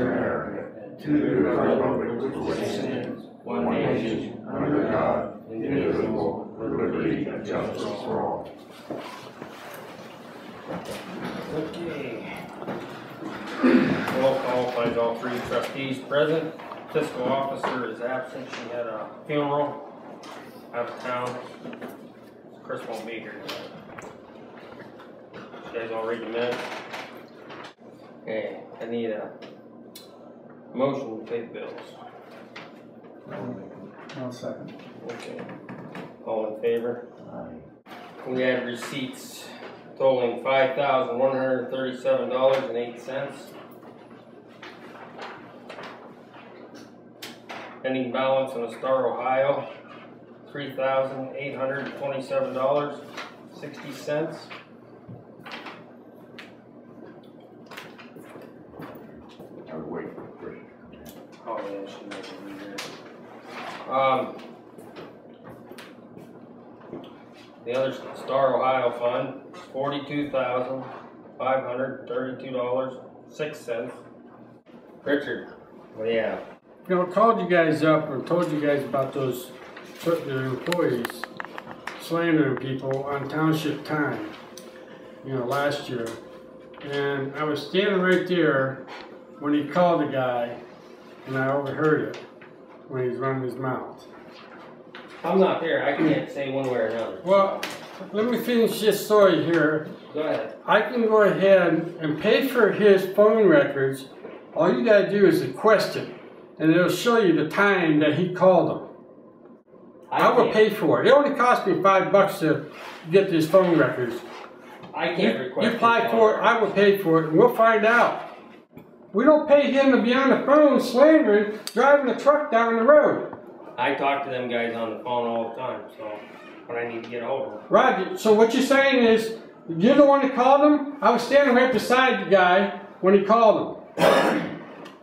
America, and to the republic for which it stands, one nation, under God, indivisible, with liberty and justice for all. Okay. Roll call finds all three trustees present. Fiscal officer is absent. She had a funeral out of town. Chris won't be here tonight. You guys all read the minutes? Okay, I need a motion to pay the bills. I'll second. Okay. All in favor? Aye. We had receipts totaling $5,137.08. Ending balance in Star, Ohio, $3,827.60. I would wait for Chris. Oh yeah, she made it easier. The other Star Ohio fund is $42,532.06. Richard, what do you have? You know, I called you guys up and told you guys about those the employees slandering people on township time, you know, last year. And I was standing right there when he called the guy, and I overheard it when he was running his mouth. I'm not there. I can't say one way or another. Well, let me finish this story here. Go ahead. I can go ahead and pay for his phone records. All you gotta do is request it, and it'll show you the time that he called him. I will pay for it. It only cost me $5 to get these phone records. I can't request. You apply for it, I will pay for it, and we'll find out. We don't pay him to be on the phone slandering, driving a truck down the road. I talk to them guys on the phone all the time, so when I need to get a hold of them. Roger, so what you're saying is, you're the one that called him? I was standing right beside the guy when he called him.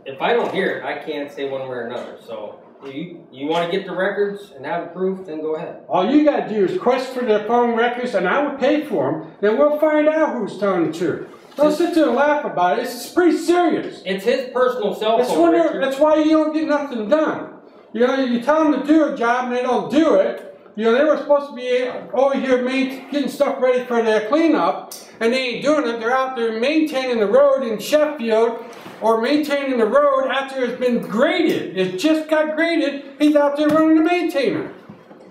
If I don't hear it, I can't say one way or another. So if you want to get the records and have the proof, then go ahead. All you got to do is request for the phone records, and I will pay for them. Then we'll find out who's telling the truth. Don't sit there and laugh about it. It's pretty serious. It's his personal cell phone. That's why you don't get nothing done. You know, you tell them to do a job and they don't do it. You know, they were supposed to be over here getting stuff ready for their cleanup, and they ain't doing it. They're out there maintaining the road in Sheffield, or maintaining the road after it's been graded. It just got graded. He's out there running the maintainer.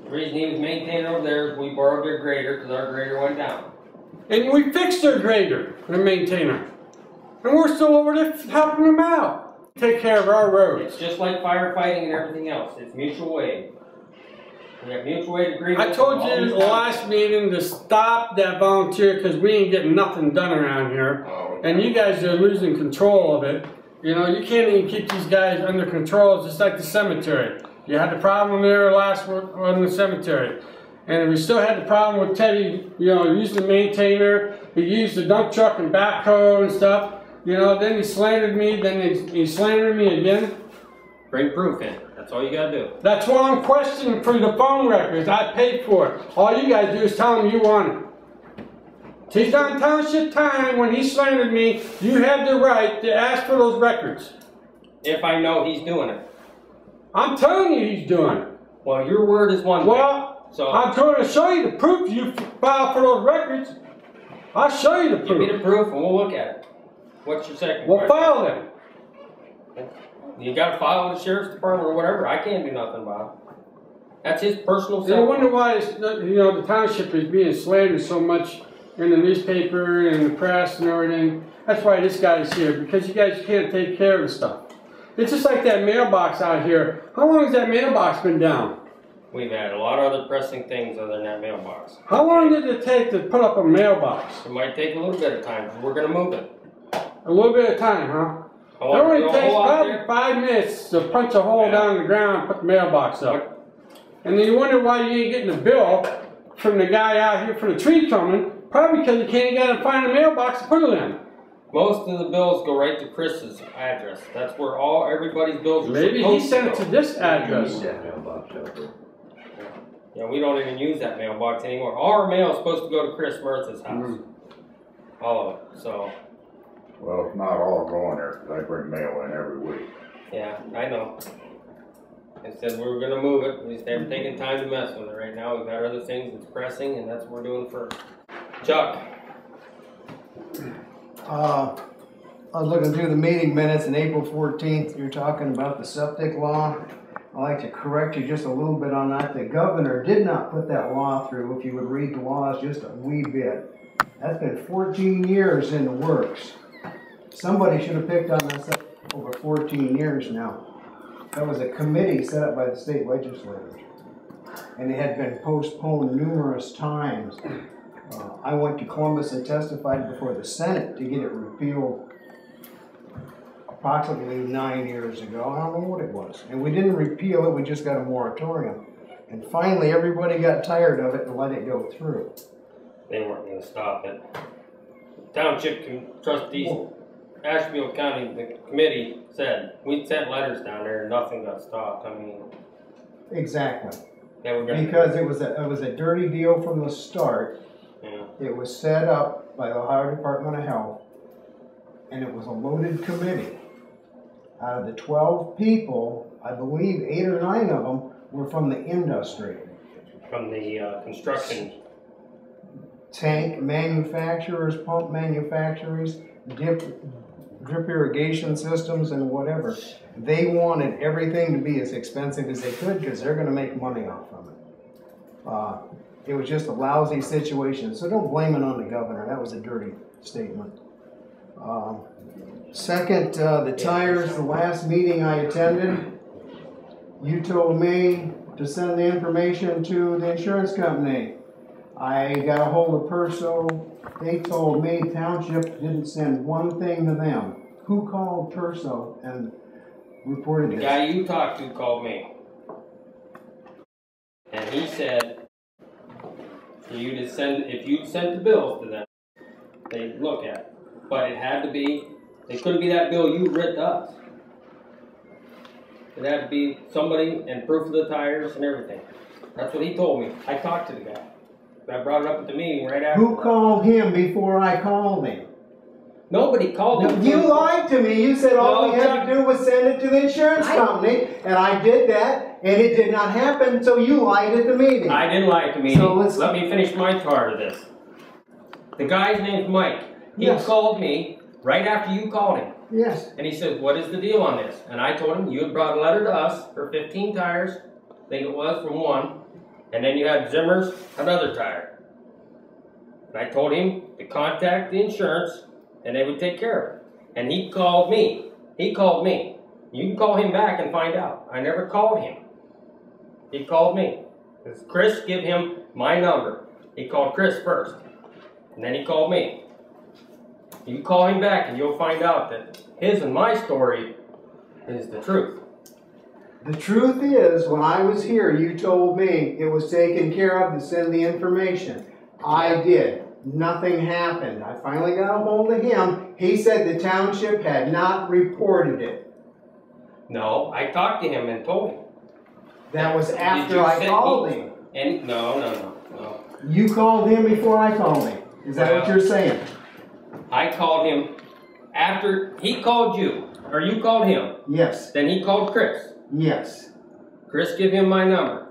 The reason he was maintaining over there is we borrowed their grader because our grader went down. And we fixed their grader, the maintainer. And we're still over there helping them out. Take care of our roads. It's just like firefighting and everything else. It's mutual aid. We have mutual aid agreements. I told you in the last meeting to stop that volunteer because we ain't getting nothing done around here. And you guys are losing control of it. You know, you can't even keep these guys under control. It's just like the cemetery. You had the problem there last week on the cemetery. And we still had the problem with Teddy, you know, using the maintainer. He used the dump truck and backhoe and stuff. You know, then he slandered me, then he slandered me again. Bring proof in. That's all you gotta do. That's why I'm questioning for the phone records. I paid for it. All you gotta do is tell him you want it. He's on township time. When he slandered me, you have the right to ask for those records. If I know he's doing it. I'm telling you he's doing it. Well, your word is one thing. Well, so I'm going to show you the proof you filed for those records. I'll show you the proof. Give me the proof and we'll look at it. What's your second question? We'll file them. You got to file with the sheriff's department or whatever. I can't do nothing about it. That's his personal self. I wonder why the township is being slandered so much in the newspaper and the press and everything. That's why this guy's here, because you guys can't take care of the stuff. It's just like that mailbox out here. How long has that mailbox been down? We've had a lot of other pressing things other than that mailbox. How long did it take to put up a mailbox? It might take a little bit of time, because we're going to move it. A little bit of time, huh? It only takes probably 5 minutes to punch a hole down in the ground and put the mailbox up. And then you wonder why you ain't getting a bill from the guy out here for the tree trimming. Probably because you can't get and find a mailbox to put it in. Most of the bills go right to Chris's address. That's where everybody's bills are Maybe he sent it to this address. Yeah, we don't even use that mailbox anymore. All our mail is supposed to go to Chris Murtha's house. All of it. So Well, it's not all going there, 'cause I bring mail in every week. Yeah, I know. I said we were gonna move it, we just haven't taken time to mess with it right now. We've got other things that's pressing, and that's what we're doing first. Chuck? I was looking through the meeting minutes in April 14th, you're talking about the septic law. I'd like to correct you just a little bit on that. The governor did not put that law through, if you would read the laws just a wee bit. That's been 14 years in the works. Somebody should have picked on this over 14 years now. That was a committee set up by the state legislators. And it had been postponed numerous times. I went to Columbus and testified before the Senate to get it repealed approximately 9 years ago. I don't know what it was. And we didn't repeal it, we just got a moratorium. And finally, everybody got tired of it and let it go through. They weren't gonna stop it. Township trustees, Asheville County, the committee said, we sent letters down there and nothing got stopped. I mean, Exactly. they were gonna. Because it was a dirty deal from the start. Yeah. It was set up by the Ohio Department of Health, and it was a loaded committee. Out of the 12 people, I believe 8 or 9 of them were from the industry. From the construction. Tank manufacturers, pump manufacturers, drip irrigation systems, and whatever. They wanted everything to be as expensive as they could because they're going to make money off of it. It was just a lousy situation, so don't blame it on the governor. That was a dirty statement. Second, the tires, the last meeting I attended, you told me to send the information to the insurance company. I got a hold of Perso. They told me Township didn't send one thing to them. Who called Perso and reported The this? guy you talked to called me. And he said, for you to send, if you sent the bills to them, they'd look at it. But it had to be, it couldn't be that bill you writ to us. It had to be somebody and proof of the tires and everything. That's what he told me. I talked to the guy. I brought it up at the meeting right after. Who called him before I called him? Nobody called him. You lied to me. You said all No, we had to do was send it to the insurance company, and I did that, and it did not happen, so you lied at the meeting. I didn't lie at the meeting. So let me finish my part of this. The guy's name's Mike. He Yes. called me right after you called him. Yes. And he said, what is the deal on this? And I told him, you had brought a letter to us for 15 tires, I think it was, from one. And then you had Zimmer's, another tire. And I told him to contact the insurance, and they would take care of it. And he called me. He called me. You can call him back and find out. I never called him. He called me. Because Chris gave him my number. He called Chris first. And then he called me. You call him back and you'll find out that his and my story is the truth. The truth is, when I was here, you told me it was taken care of to send the information. I did. Nothing happened. I finally got a hold of him. He said the township had not reported it. No, I talked to him and told him. That was Did after you I send called me- him. And no. You called him before I called him. Is that what Well- you're saying? I called him after he called you, or you called him. Yes. Then he called Chris. Yes. Chris gave him my number.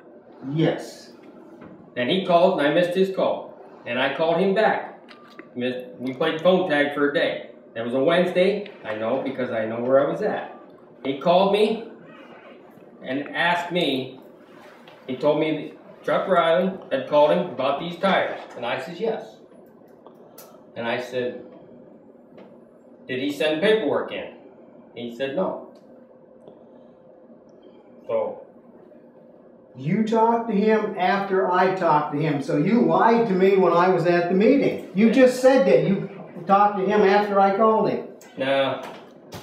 Yes. Then he called and I missed his call. And I called him back. We played phone tag for a day. That was a Wednesday. I know because I know where I was at. He called me and asked me, he told me that Chuck Riley had called him about these tires. And I said yes. And I said, did he send paperwork in? He said no. So, You talked to him after I talked to him, so you lied to me when I was at the meeting. You just said that. You talked to him after I called him. no,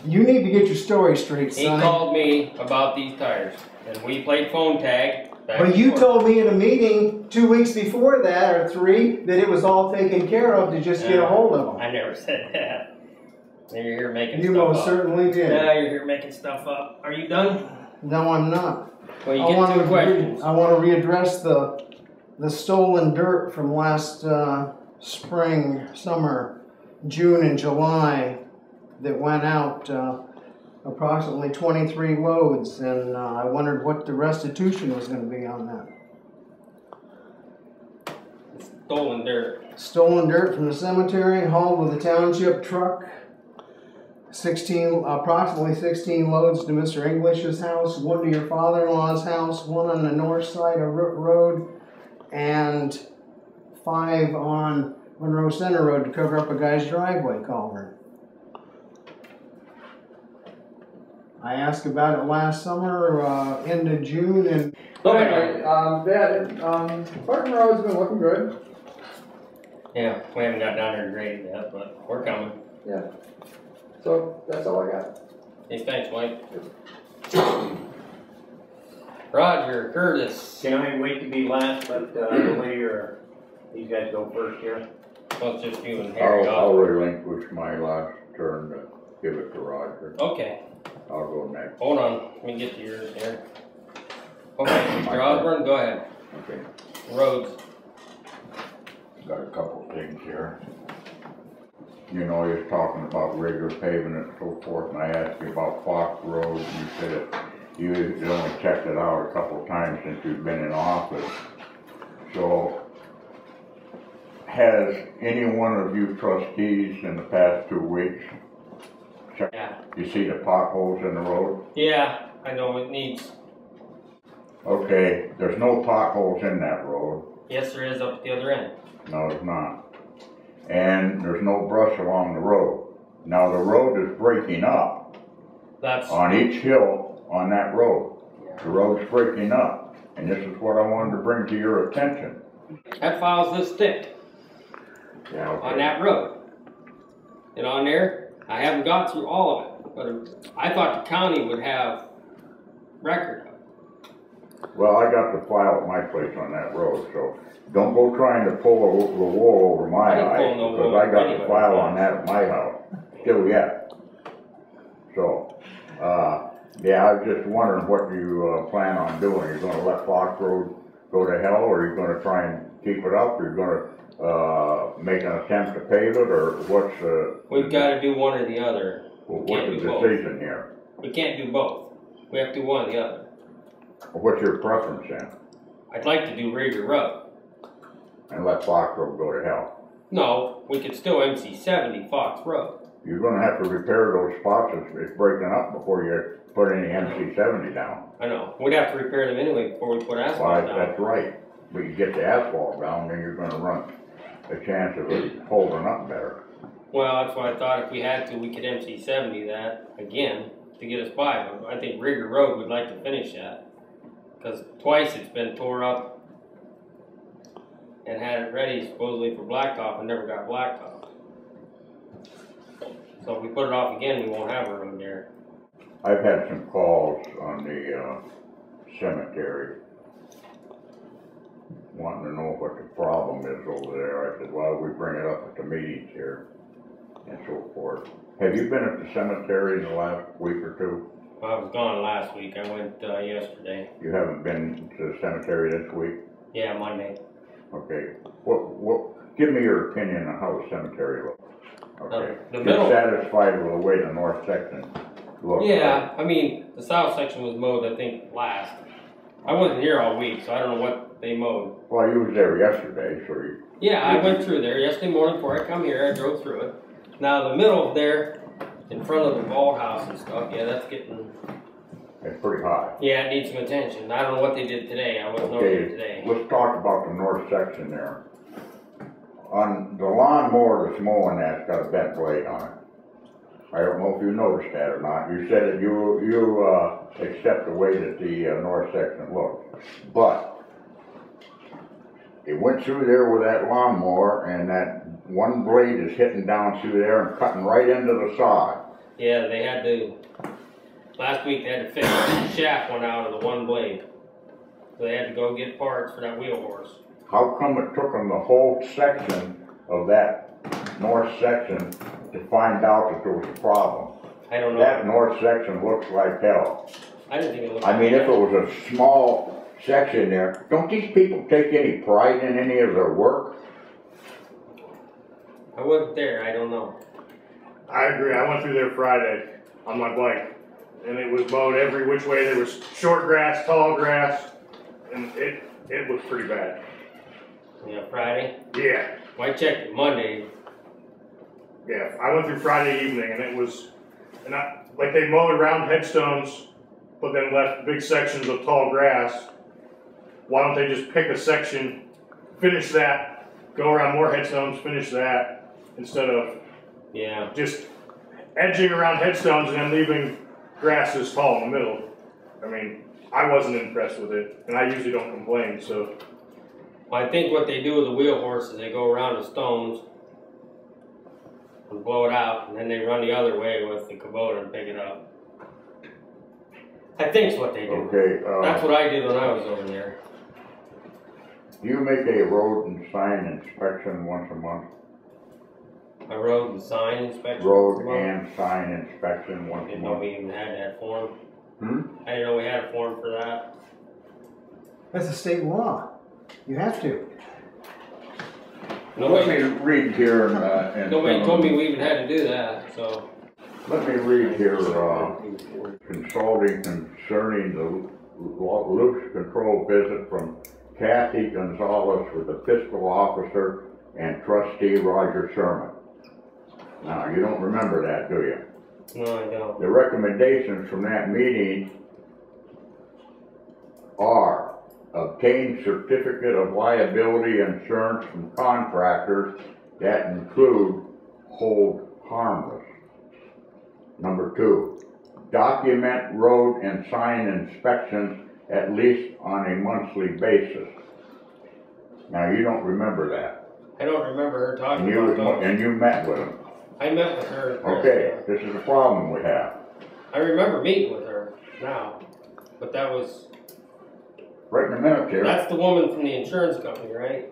You need to get your story straight, he son. called me about these tires. And we played phone tag. back But and you forth. told me in a meeting 2 weeks before that, or 3, that it was all taken care of to just get a hold of them. I never said that. Now you're here making You stuff most up. certainly did. Now you're here making stuff up. Are you done? No, I'm not. Well, you I get want two questions. I want to readdress the stolen dirt from last spring, summer, June and July. that went out, approximately 23 loads, and I wondered what the restitution was going to be on that. Stolen dirt. Stolen dirt from the cemetery, hauled with a township truck. Approximately 16 loads to Mr. English's house, one to your father-in-law's house, one on the north side of Root Road, and 5 on Monroe Center Road to cover up a guy's driveway culvert. I asked about it last summer, end of June, and Okay, Barton Road's been looking good. Yeah, we haven't got down there to grade it yet, but we're coming. Yeah. So that's all I got. Hey, thanks, Mike. Roger, Curtis. Can I wait to be last, but the way these guys go first here? Well, it's just you and Harry. I'll relinquish my last turn to give it to Roger. Okay, I'll go next. hold on. Let me get to yours here. Okay, Mr. Osborne, go ahead. Okay, Roads. got a couple things here. You know, he was talking about regular paving and so forth, and I asked you about Fox Road, and you said that you only checked it out a couple of times since you've been in office. So, has any one of you trustees in the past 2 weeks checked? Yeah. You see the potholes in the road? Yeah, I know it needs. Okay, there's no potholes in that road. Yes, there is up at the other end. No, there's not. And there's no brush along the road. Now the road is breaking up That's. on each hill on that road. The road's breaking up, and this is what I wanted to bring to your attention. That file's this thick Yeah, okay. on that road. And on there, I haven't got through all of it, but I thought the county would have record of it. Well, I got the file at my place on that road, so don't go trying to pull the wool over my I didn't eyes, pull no because wool I over got the anybody's file eyes. on that at my house, still yet. So, yeah, I was just wondering what you plan on doing. You're gonna let Fox Road go to hell, or you're gonna try and keep it up, or you're gonna make an attempt to pave it, or what's We've got to do one or the other. what's can't the do both. decision here? We can't do both. We have to do one or the other. What's your preference then? I'd like to do Rager Road. And let Fox Road go to hell? No, we could still MC 70 Fox Road. You're gonna have to repair those spots it's breaking up before you put any MC 70 down. I know. We'd have to repair them anyway before we put asphalt Well, down. that's right. But you get the asphalt down, then you're gonna run a chance of it holding up better. Well, that's why I thought if we had to, we could MC 70 that again to get us by. But I think Rager Road would like to finish that. Because twice it's been tore up and had it ready supposedly for blacktop and never got blacktop. So if we put it off again, we won't have a road there. I've had some calls on the cemetery wanting to know what the problem is over there. I said, well, we bring it up at the meetings here and so forth. Have you been at the cemetery in the last week or two? I was gone last week. I went yesterday. You haven't been to the cemetery this week? Yeah, Monday. Okay. Give me your opinion on how the cemetery looks. Okay. The middle. You're satisfied with the way the north section looks? Yeah, I mean, the south section was mowed, I think, last. I wasn't here all week, so I don't know what they mowed. Well, you was there yesterday, so you... Yeah, I went through there yesterday morning before I come here. I drove through it. Now, the middle there, in front of the ball house and stuff, yeah, that's getting... It's pretty high. Yeah, it needs some attention. I don't know what they did today. I wasn't over there today. Let's talk about the north section there. On the lawnmower that's mowing that's got a bent blade on it. I don't know if you noticed that or not. You said that you accept the way that the north section looks. But it went through there with that lawnmower, and that one blade is hitting down through there and cutting right into the sod. Yeah, they had to... Last week they had to fix it. The shaft went out of the one blade. So they had to go get parts for that wheel horse. How come it took them the whole section of that north section to find out that there was a problem? I don't know. That north section looks like hell. I didn't think it looked I mean, like if it was a small section there, don't these people take any pride in any of their work? I wasn't there. I don't know. I agree. I went through there Friday on my bike, and it was mowed every which way. There was short grass, tall grass, and it was pretty bad. Yeah, Friday? Yeah, Well, I checked it Monday. yeah. I went through Friday evening, and it was, like they mowed around headstones, but then left big sections of tall grass. Why don't they just pick a section, finish that, go around more headstones, finish that, instead of Yeah. just edging around headstones and then leaving grass this tall in the middle. I mean, I wasn't impressed with it, and I usually don't complain, so. Well, I think what they do with the wheel horse is they go around the stones and blow it out, and then they run the other way with the Kubota and pick it up. I think's what they do. Okay, That's what I did when I was over there. you make a road and sign inspection once a month? A road and sign inspection. Road and sign inspection once a Didn't know month? we even had that form. Hmm? I didn't know we had a form for that. That's a state law. You have to. Let me read here and Nobody told me we even had to do that, so. let me read here, consulting concerning the loose control visit from Kathy Gonzalez with the fiscal officer and trustee Roger Sherman. Now, you don't remember that, do you? No, I don't. The recommendations from that meeting are obtain certificate of liability insurance from contractors that include hold harmless. Number 2, document road and sign inspections at least on a monthly basis. Now, you don't remember that. I don't remember her talking And about those. you met with them. I met with her. Okay, this is the problem we have. I remember meeting with her now, but that was, Right in a minute here. that's the woman from the insurance company, right?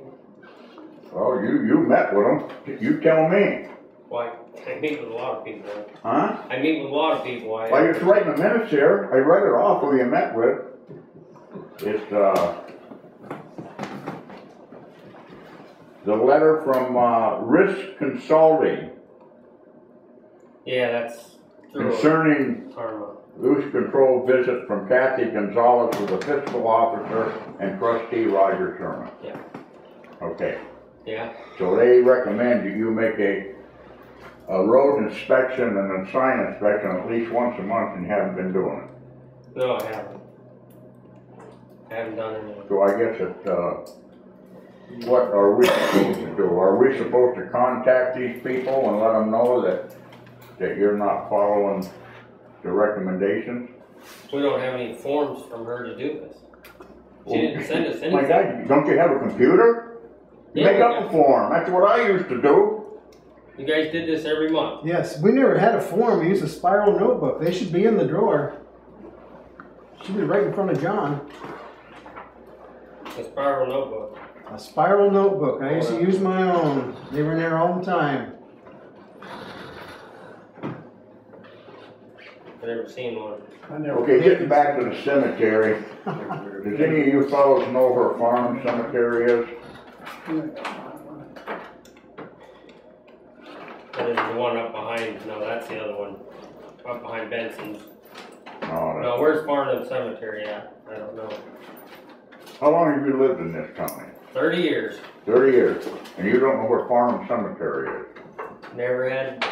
Well, you met with them. You tell me. Well, I meet with a lot of people. Huh? I meet with a lot of people. Well, it's right in the minutes here. I read it off who you met with. It's, the letter from, Risk Consulting Yeah, that's through concerning Karma. loose control visit from Kathy Gonzalez with the fiscal officer and trustee Roger Sherman. Yeah. Okay, Yeah. so they recommend you make a road inspection and a sign inspection at least once a month, and you haven't been doing it. No, I haven't. I haven't done anything. So I guess it, what are we supposed to do? Are we supposed to contact these people and let them know that you're not following the recommendations? We don't have any forms from her to do this. She didn't send us anything. My God, don't you have a computer? Yeah, Make we up got- a form. That's what I used to do. You guys did this every month. Yes, we never had a form. We used a spiral notebook. They should be in the drawer. Should be right in front of John. A spiral notebook. A spiral notebook. I used to use my own. They were in there all the time. I've never seen one. Okay, getting back to the cemetery. Does any of you fellows know where Farm Cemetery is? There's the one up behind, no, that's the other one. Up behind Benson's. No, No, where's Farnham Cemetery at? I don't know. How long have you lived in this county? 30 years. 30 years. And you don't know where Farm Cemetery is? Never had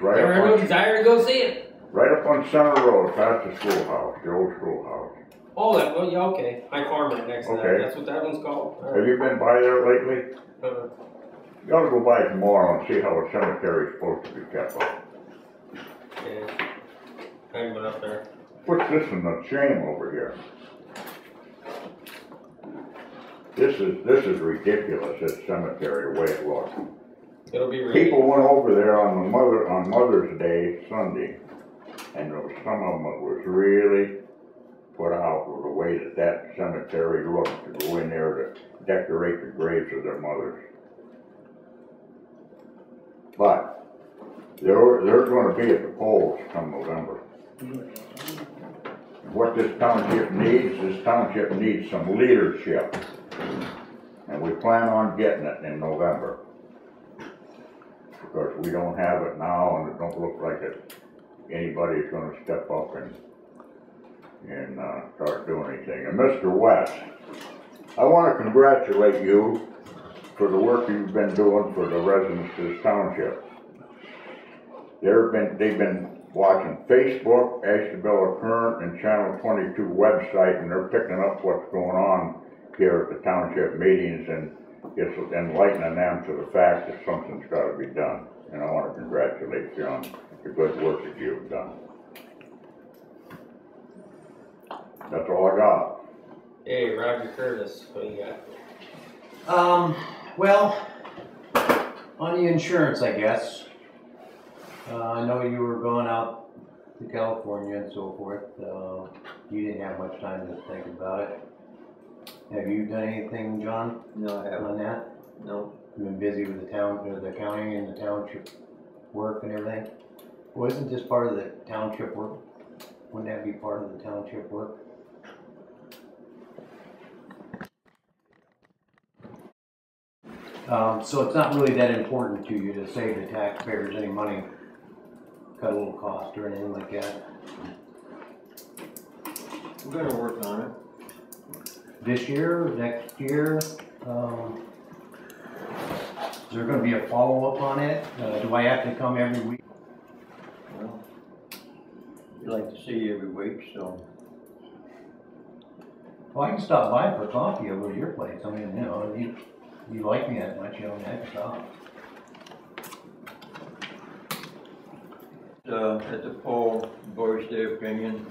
Right never up had no on, desire to go see it. right up on Center Road, past the schoolhouse, the old schoolhouse. Oh, that one, yeah, okay. I farm it next to that. Okay. That's what that one's called? All Have right. you been by there lately? Uh, You ought to go by tomorrow and see how a cemetery is supposed to be kept up. yeah. I haven't been up there. What's this in the shame over here? This is ridiculous, this cemetery, the way it looks. It'll be really. People went over there on Mother's Day, Sunday, and there was some of them that was really put out with the way that cemetery looked, to go in there to decorate the graves of their mothers. But they're gonna be at the polls come November. What this township needs some leadership. And we plan on getting it in November. because we don't have it now, and it don't look like anybody's gonna step up and start doing anything. And Mr. West, I wanna congratulate you for the work you've been doing for the residents of this township. They've been watching Facebook, Ashtabula Current, and Channel 22 website, and they're picking up what's going on here at the township meetings, and it's enlightening them to the fact that something's gotta be done. And I wanna congratulate you on the good work that you've done. That's all I got. Hey, Roger Curtis, what do you got? Well, on the insurance, I guess. I know you were going out to California and so forth. You didn't have much time to think about it. Have you done anything, John? No, I haven't. On that? No. You've been busy with the town, or the county and the township work and everything? Well, isn't this part of the township work? Wouldn't that be part of the township work? So it's not really that important to you to save the taxpayers any money, cut a little cost or anything like that? We're gonna work on it. This year, next year, is there gonna be a follow-up on it? Do I have to come every week? Well, we like to see you every week, so. Well, I can stop by for coffee over at your place. I mean, you know, you like me that much, you don't have to stop. At the poll, boys' day opinion,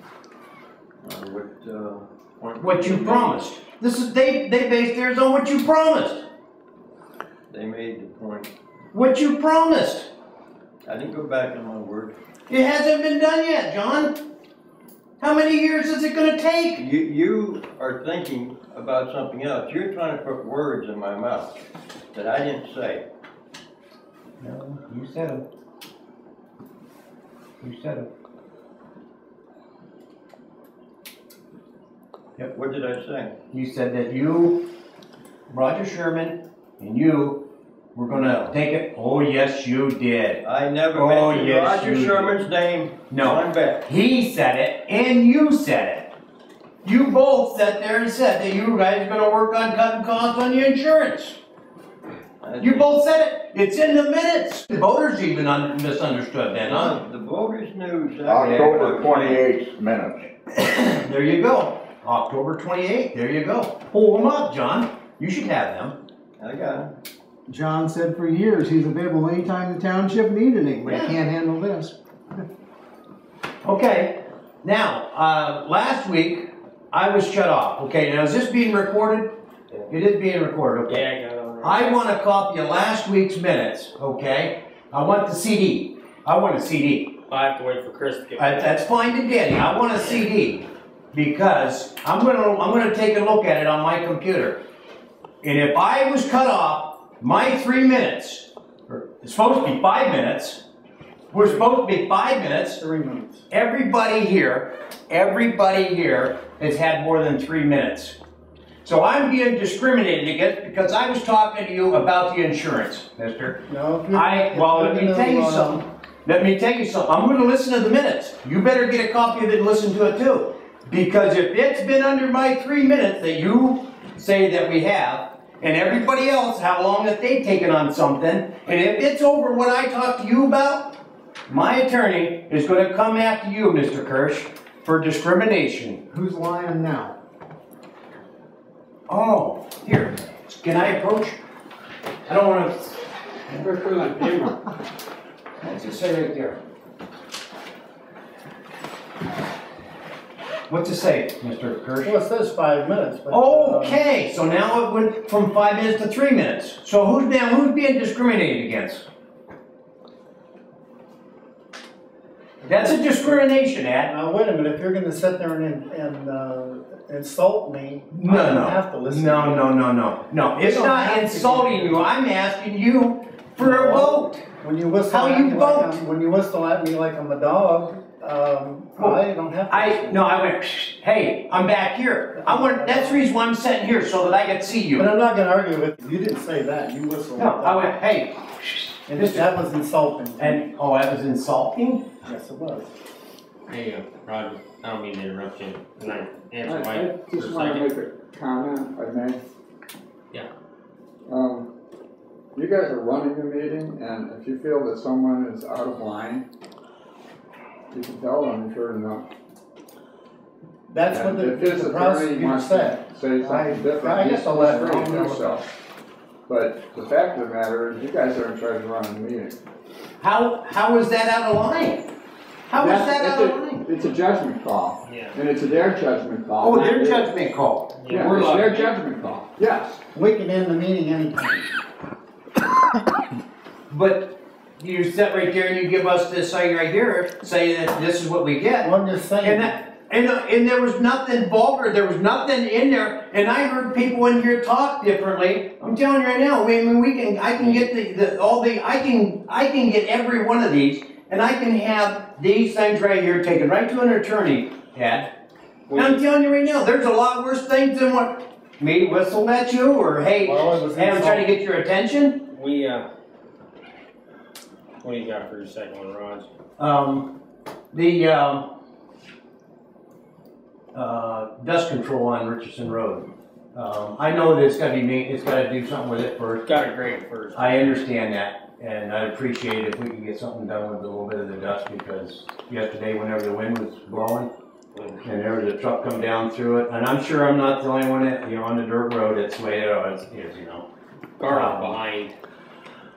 What you promised. This is, they based theirs on what you promised. they made the point. What you promised. I didn't go back on my word. It hasn't been done yet, John. How many years is it gonna take? You are thinking about something else. You're trying to put words in my mouth that I didn't say. No, you said it. You said it. Yep. What did I say? You said that you, Roger Sherman, and you were gonna take it. Oh, yes, you did. I never Oh, mentioned yes, Roger you Sherman's name. No. One bit. He said it, and you said it. You both sat there and said that you guys are gonna work on cutting costs on your insurance. You both said it. It's in the minutes. The voters even misunderstood that, huh? The voters knew. October 28th minutes. There you go. October 28th. There you go. Pull them up, John. You should have them. I got him. John said for years he's available anytime the township needed him, but he can't handle this. Okay. Now, last week I was shut off. Okay. Now is this being recorded? It is being recorded. Okay. Yeah, I got it on there. I want a copy of last week's minutes. Okay. I want the CD. I want a CD. I have to wait for Chris to get That's fine to Danny. I want a CD because I'm gonna take a look at it on my computer. And if I was cut off, my 3 minutes, or it's supposed to be 5 minutes. We're supposed to be 5 minutes. 3 minutes. Everybody here has had more than 3 minutes. So I'm being discriminated against because I was talking to you about the insurance, mister. No. Let me tell you something. Let me tell you something. I'm going to listen to the minutes. You better get a copy of it and listen to it too. Because if it's been under my 3 minutes that you say that we have, and everybody else, how long that they've taken on something, and if it's over what I talked to you about, my attorney is going to come after you, Mr. Kirsch, for discrimination. Who's lying now? Oh, here. Can I approach? I don't want to. We're putting on camera. What's it say right there? What's it say, Mr. Kirsch? Well, it says 5 minutes, but. Okay, so now it went from 5 minutes to 3 minutes. So who's being discriminated against? That's a discrimination act. Now, wait a minute, if you're gonna sit there and insult me, I No, don't have to listen. no, it's You don't not have to insulting do you. I'm asking you for a vote. When you whistle How at you me like vote? when you whistle at me like I'm a dog, I don't have to. I went, hey, I'm back here. That's the reason why I'm sitting here, so that I can see you. But I'm not gonna argue with you. You didn't say that. You whistled. No, I went, hey, And this, That was insulting. and, oh, that was insulting? Yes, it was. Hey, Roger, I don't mean to interrupt you. Can I answer I Mike for just a wanna second? make a comment, if I may. Yeah. You guys are running the meeting, and if you feel that someone is out of line, you can tell them, sure enough. That's what And if his the attorney prosecutor wants to said. say something different, I he's guess I'll let free to Ron do know. so. But the fact of the matter is, you guys are in charge of running the meeting. How is that out of line? How is that out of line? It's a judgment call, Yeah. and it's their judgment call. Oh, their judgment call. Yeah, we're it's allowed their to- judgment call, yes. We can end the meeting anytime. But you sit right there and you give us this thing right here, say that this is what we get. Well, I'm just saying. And there was nothing vulgar, there was nothing in there, and I heard people in here talk differently. I'm telling you right now, I mean, I can get I can get every one of these, and I can have these things right here taken right to an attorney, Ed. And I'm telling you right now, there's a lot worse things than what me whistling at you, or hey, Well, it was hey, I'm trying to get your attention. We, what do you got for your second one, Raj? Dust control on Richardson Road. I know that it's gotta do something with it first. Got a grade first. I understand that, and I'd appreciate if we could get something done with a little bit of the dust, because yesterday, whenever the wind was blowing, and there was a truck come down through it, and I'm sure I'm not the only one that, on the dirt road, that's the way it is, Carl's behind.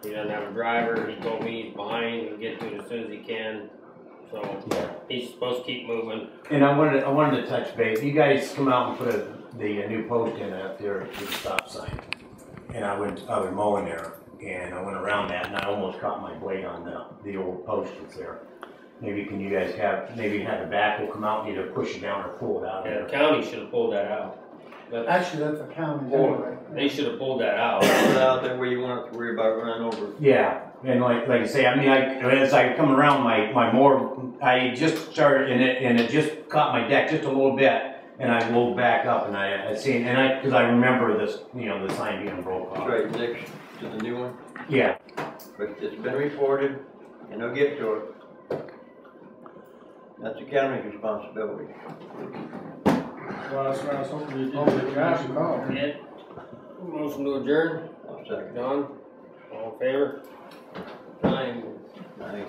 He doesn't have a driver. He told me he's behind. He'll get to it as soon as he can. So Yeah. he's supposed to keep moving. And I wanted to touch base. You guys come out and put the new post in up there to the stop sign. And I was mowing there, and I went around that, and I almost caught my blade on the old post that's there. Maybe you guys have the backhoe come out and either push it down or pull it out of Yeah, there. the county should have pulled that out. Actually, that's a county anyway. They should have pulled that out. Put it out there where you won't have to worry about running over. Yeah, and like I say, I mean, as I come around my mower, I just started, and it just caught my deck just a little bit, and I rolled back up, and I seen, because I remember this, the sign being broke off. Right next to the new one. Yeah. But it's been reported, and they'll get to it. That's the county's responsibility. Well, that's what I was hoping you'd do. Ed, motion to adjourn. I'll second. John, all in favor? 9. 9.